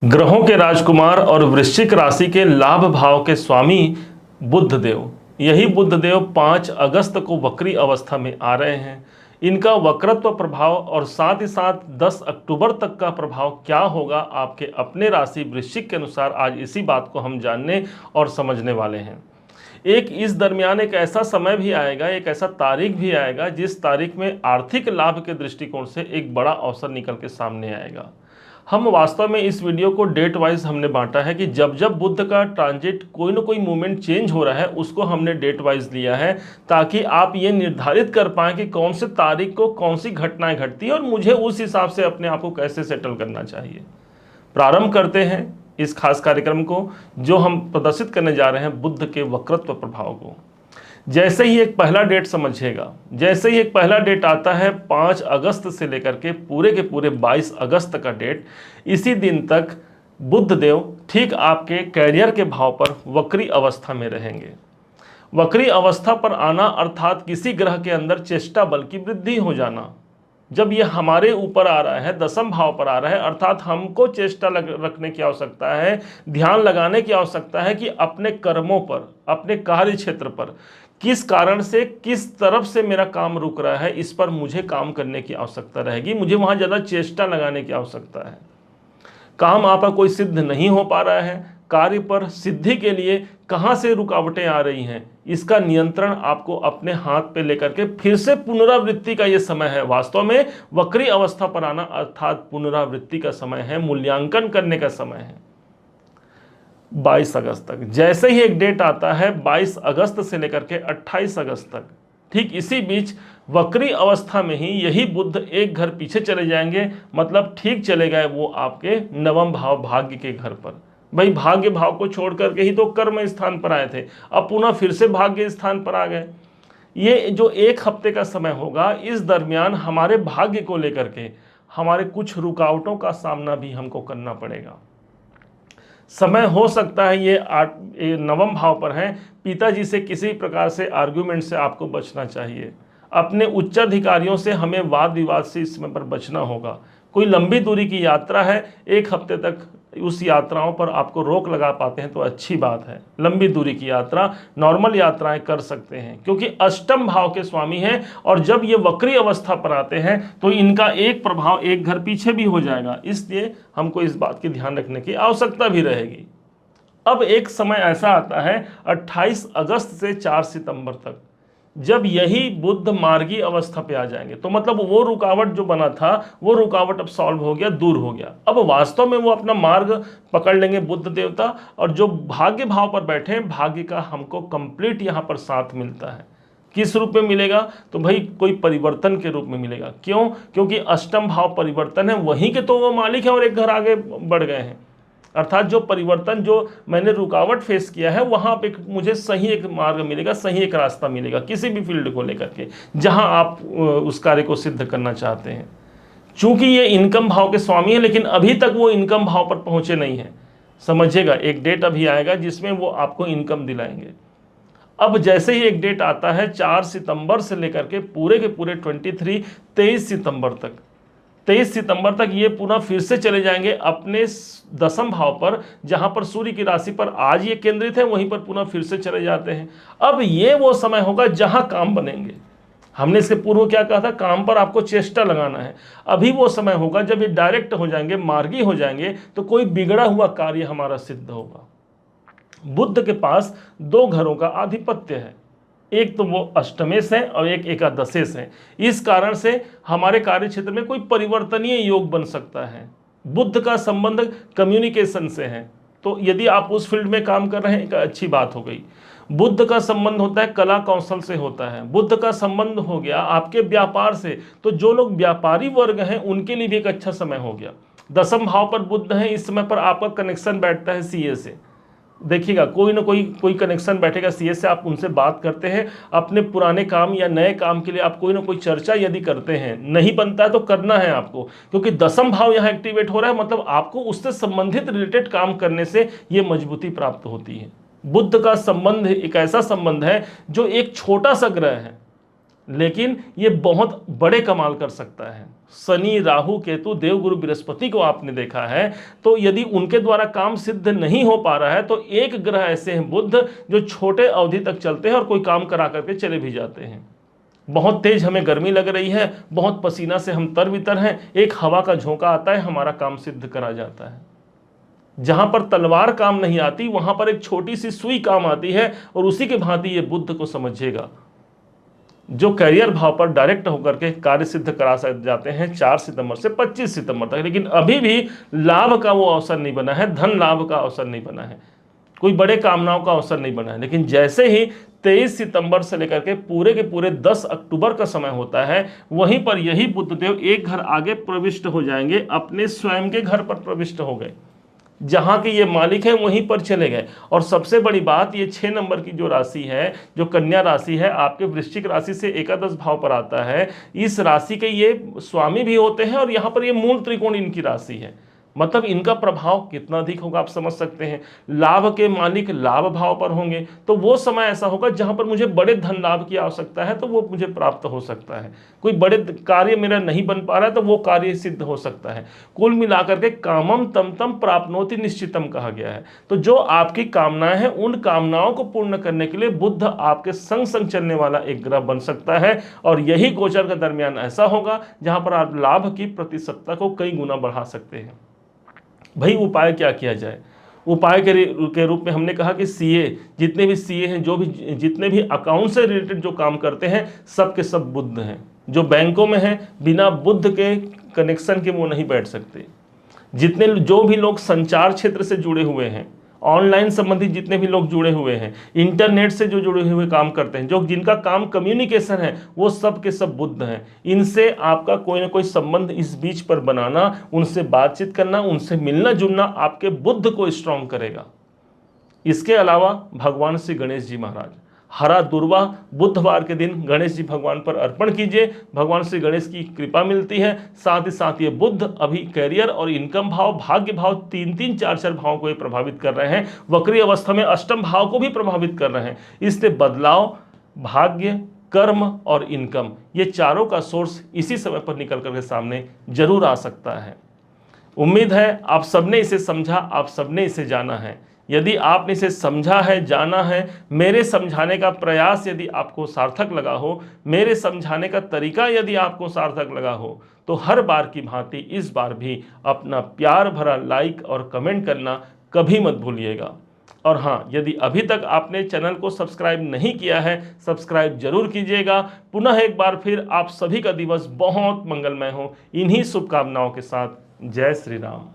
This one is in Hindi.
ग्रहों के राजकुमार और वृश्चिक राशि के लाभ भाव के स्वामी बुध देव, यही बुध देव 5 अगस्त को वक्री अवस्था में आ रहे हैं। इनका वक्रत्व प्रभाव और साथ ही साथ 10 अक्टूबर तक का प्रभाव क्या होगा आपके अपने राशि वृश्चिक के अनुसार, आज इसी बात को हम जानने और समझने वाले हैं। इस दरमियान एक ऐसा समय भी आएगा, एक ऐसा तारीख भी आएगा जिस तारीख में आर्थिक लाभ के दृष्टिकोण से एक बड़ा अवसर निकल के सामने आएगा। हम वास्तव में इस वीडियो को डेट वाइज हमने बांटा है कि जब जब बुध का ट्रांजिट कोई ना कोई मूवमेंट चेंज हो रहा है उसको हमने डेट वाइज लिया है, ताकि आप ये निर्धारित कर पाएं कि कौन से तारीख को कौन सी घटनाएं घटती है और मुझे उस हिसाब से अपने आप को कैसे सेटल करना चाहिए। प्रारंभ करते हैं इस खास कार्यक्रम को, जो हम प्रदर्शित करने जा रहे हैं बुध के वक्रत्व प्रभाव को। जैसे ही एक पहला डेट समझिएगा, जैसे ही एक पहला डेट आता है 5 अगस्त से लेकर के पूरे 22 अगस्त का डेट, इसी दिन तक बुध देव ठीक आपके कैरियर के भाव पर वक्री अवस्था में रहेंगे। वक्री अवस्था पर आना अर्थात किसी ग्रह के अंदर चेष्टा बल की वृद्धि हो जाना। जब ये हमारे ऊपर आ रहा है, दसम भाव पर आ रहा है, अर्थात हमको चेष्टा रखने की आवश्यकता है, ध्यान लगाने की आवश्यकता है कि अपने कर्मों पर, अपने कार्य क्षेत्र पर किस कारण से, किस तरफ से मेरा काम रुक रहा है, इस पर मुझे काम करने की आवश्यकता रहेगी। मुझे वहाँ ज़्यादा चेष्टा लगाने की आवश्यकता है। काम आपका कोई सिद्ध नहीं हो पा रहा है, कार्य पर सिद्धि के लिए कहाँ से रुकावटें आ रही हैं, इसका नियंत्रण आपको अपने हाथ पे लेकर के फिर से पुनरावृत्ति का ये समय है। वास्तव में वक्री अवस्था पर आना अर्थात पुनरावृत्ति का समय है, मूल्यांकन करने का समय है। 22 अगस्त तक, जैसे ही एक डेट आता है 22 अगस्त से लेकर के 28 अगस्त तक, ठीक इसी बीच वक्री अवस्था में ही यही बुध एक घर पीछे चले जाएंगे, मतलब ठीक चले गए वो आपके नवम भाव भाग्य के घर पर। भाई भाग्य भाव को छोड़ करके ही तो कर्म स्थान पर आए थे, अब पुनः फिर से भाग्य स्थान पर आ गए। ये जो एक हफ्ते का समय होगा, इस दरमियान हमारे भाग्य को लेकर के हमारे कुछ रुकावटों का सामना भी हमको करना पड़ेगा। समय हो सकता है ये नवम भाव पर है, पिताजी से किसी प्रकार से आर्ग्यूमेंट से आपको बचना चाहिए। अपने उच्चाधिकारियों से हमें वाद विवाद से इस समय पर बचना होगा। कोई लंबी दूरी की यात्रा है, एक हफ्ते तक उस यात्राओं पर आपको रोक लगा पाते हैं तो अच्छी बात है। लंबी दूरी की यात्रा, नॉर्मल यात्राएं कर सकते हैं, क्योंकि अष्टम भाव के स्वामी हैं और जब ये वक्री अवस्था पर आते हैं तो इनका एक प्रभाव एक घर पीछे भी हो जाएगा, इसलिए हमको इस बात की ध्यान रखने की आवश्यकता भी रहेगी। अब एक समय ऐसा आता है 28 अगस्त से 4 सितंबर तक, जब यही बुध मार्गी अवस्था पे आ जाएंगे, तो मतलब वो रुकावट जो बना था वो रुकावट अब सॉल्व हो गया, दूर हो गया। अब वास्तव में वो अपना मार्ग पकड़ लेंगे बुध देवता, और जो भाग्य भाव पर बैठे हैं, भाग्य का हमको कंप्लीट यहाँ पर साथ मिलता है। किस रूप में मिलेगा? तो भाई कोई परिवर्तन के रूप में मिलेगा। क्यों? क्योंकि अष्टम भाव परिवर्तन है, वहीं के तो वो मालिक है और एक घर आगे बढ़ गए हैं। अर्थात जो परिवर्तन, जो मैंने रुकावट फेस किया है, वहाँ पे मुझे सही एक मार्ग मिलेगा, सही एक रास्ता मिलेगा किसी भी फील्ड को लेकर के, जहाँ आप उस कार्य को सिद्ध करना चाहते हैं। चूंकि ये इनकम भाव के स्वामी है, लेकिन अभी तक वो इनकम भाव पर पहुँचे नहीं हैं। समझिएगा, एक डेट अभी आएगा जिसमें वो आपको इनकम दिलाएंगे। अब जैसे ही एक डेट आता है 4 सितंबर से लेकर के पूरे 23 सितंबर तक, 23 सितंबर तक ये पुनः फिर से चले जाएंगे अपने दसम भाव पर, जहां पर सूर्य की राशि पर आज ये केंद्रित है, वहीं पर पुनः फिर से चले जाते हैं। अब ये वो समय होगा जहां काम बनेंगे। हमने इसके पूर्व क्या कहा था? काम पर आपको चेष्टा लगाना है। अभी वो समय होगा जब ये डायरेक्ट हो जाएंगे, मार्गी हो जाएंगे, तो कोई बिगड़ा हुआ कार्य हमारा सिद्ध होगा। बुध के पास 2 घरों का आधिपत्य है, एक तो वो अष्टमेश है और एक एकादशेश है। इस कारण से हमारे कार्य क्षेत्र में कोई परिवर्तनीय योग बन सकता है। बुध का संबंध कम्युनिकेशन से है, तो यदि आप उस फील्ड में काम कर रहे हैं, एक अच्छी बात हो गई। बुध का संबंध होता है कला कौशल से होता है। बुध का संबंध हो गया आपके व्यापार से, तो जो लोग व्यापारी वर्ग हैं उनके लिए भी एक अच्छा समय हो गया। दसम भाव पर बुध है, इस समय पर आपका कनेक्शन बैठता है सीए से। देखिएगा, कोई ना कोई कनेक्शन बैठेगा सीए से, आप उनसे बात करते हैं अपने पुराने काम या नए काम के लिए, आप कोई ना कोई चर्चा यदि करते हैं, नहीं बनता है तो करना है आपको, क्योंकि दसम भाव यहाँ एक्टिवेट हो रहा है, मतलब आपको उससे संबंधित रिलेटेड काम करने से ये मजबूती प्राप्त होती है। बुध का संबंध एक ऐसा संबंध है जो एक छोटा सा ग्रह है, लेकिन ये बहुत बड़े कमाल कर सकता है। शनि, राहु, केतु, देवगुरु बृहस्पति को आपने देखा है, तो यदि उनके द्वारा काम सिद्ध नहीं हो पा रहा है तो एक ग्रह ऐसे हैं बुध, जो छोटे अवधि तक चलते हैं और कोई काम करा करके चले भी जाते हैं। बहुत तेज हमें गर्मी लग रही है, बहुत पसीना से हम तर बितर हैं, एक हवा का झोंका आता है, हमारा काम सिद्ध करा जाता है। जहां पर तलवार काम नहीं आती वहां पर एक छोटी सी सुई काम आती है, और उसी के भांति ये बुध को समझिएगा, जो कैरियर भाव पर डायरेक्ट होकर के कार्य सिद्ध करा जाते हैं 4 सितंबर से 25 सितंबर तक। लेकिन अभी भी लाभ का वो अवसर नहीं बना है, धन लाभ का अवसर नहीं बना है, कोई बड़े कामनाओं का अवसर नहीं बना है। लेकिन जैसे ही 23 सितंबर से लेकर के पूरे 10 अक्टूबर का समय होता है, वहीं पर यही बुधदेव एक घर आगे प्रविष्ट हो जाएंगे, अपने स्वयं के घर पर प्रविष्ट हो गए, जहां के ये मालिक है वहीं पर चले गए। और सबसे बड़ी बात, ये 6 नंबर की जो राशि है, जो कन्या राशि है, आपके वृश्चिक राशि से एकादश भाव पर आता है, इस राशि के ये स्वामी भी होते हैं, और यहाँ पर ये मूल त्रिकोण इनकी राशि है। मतलब इनका प्रभाव कितना अधिक होगा आप समझ सकते हैं। लाभ के मालिक लाभ भाव पर होंगे, तो वो समय ऐसा होगा जहां पर मुझे बड़े धन लाभ की आवश्यकता है, तो वो मुझे प्राप्त हो सकता है। कोई बड़े कार्य मेरा नहीं बन पा रहा है, तो वो कार्य सिद्ध हो सकता है। कुल मिलाकर के कामम तम तम प्राप्नोति निश्चितम कहा गया है। तो जो आपकी कामनाएं हैं, उन कामनाओं को पूर्ण करने के लिए बुध आपके संग संग चलने वाला एक ग्रह बन सकता है, और यही गोचर के दरमियान ऐसा होगा जहां पर आप लाभ की प्रतिशतता को कई गुना बढ़ा सकते हैं। भाई उपाय क्या किया जाए? उपाय के रूप में हमने कहा कि सीए, जितने भी सीए हैं, जितने भी अकाउंट से रिलेटेड जो काम करते हैं, सब के सब बुध हैं। जो बैंकों में हैं, बिना बुध के कनेक्शन के वो नहीं बैठ सकते। जो भी लोग संचार क्षेत्र से जुड़े हुए हैं, ऑनलाइन संबंधित जितने भी लोग जुड़े हुए हैं, इंटरनेट से जो जुड़े हुए काम करते हैं, जिनका काम कम्युनिकेशन है, वो सब के सब बुध हैं। इनसे आपका कोई ना कोई संबंध इस बीच पर बनाना, उनसे बातचीत करना, उनसे मिलना जुलना आपके बुध को स्ट्रांग करेगा। इसके अलावा भगवान श्री गणेश जी महाराज, हरा दुर्वा बुधवार के दिन गणेश जी भगवान पर अर्पण कीजिए, भगवान श्री गणेश की कृपा मिलती है। साथ ही साथ ये बुध अभी कैरियर और इनकम भाव, भाग्य भाव, 3-3, 4-4 भाव को प्रभावित कर रहे हैं। वक्री अवस्था में अष्टम भाव को भी प्रभावित कर रहे हैं। इससे बदलाव, भाग्य, कर्म और इनकम, ये चारों का सोर्स इसी समय पर निकल करके सामने जरूर आ सकता है। उम्मीद है आप सबने इसे समझा, आप सबने इसे जाना है। यदि आपने इसे समझा है, जाना है, मेरे समझाने का प्रयास यदि आपको सार्थक लगा हो, मेरे समझाने का तरीका यदि आपको सार्थक लगा हो, तो हर बार की भांति इस बार भी अपना प्यार भरा लाइक और कमेंट करना कभी मत भूलिएगा। और हाँ, यदि अभी तक आपने चैनल को सब्सक्राइब नहीं किया है, सब्सक्राइब जरूर कीजिएगा। पुनः एक बार फिर आप सभी का दिवस बहुत मंगलमय हो, इन्हीं शुभकामनाओं के साथ। जय श्री राम।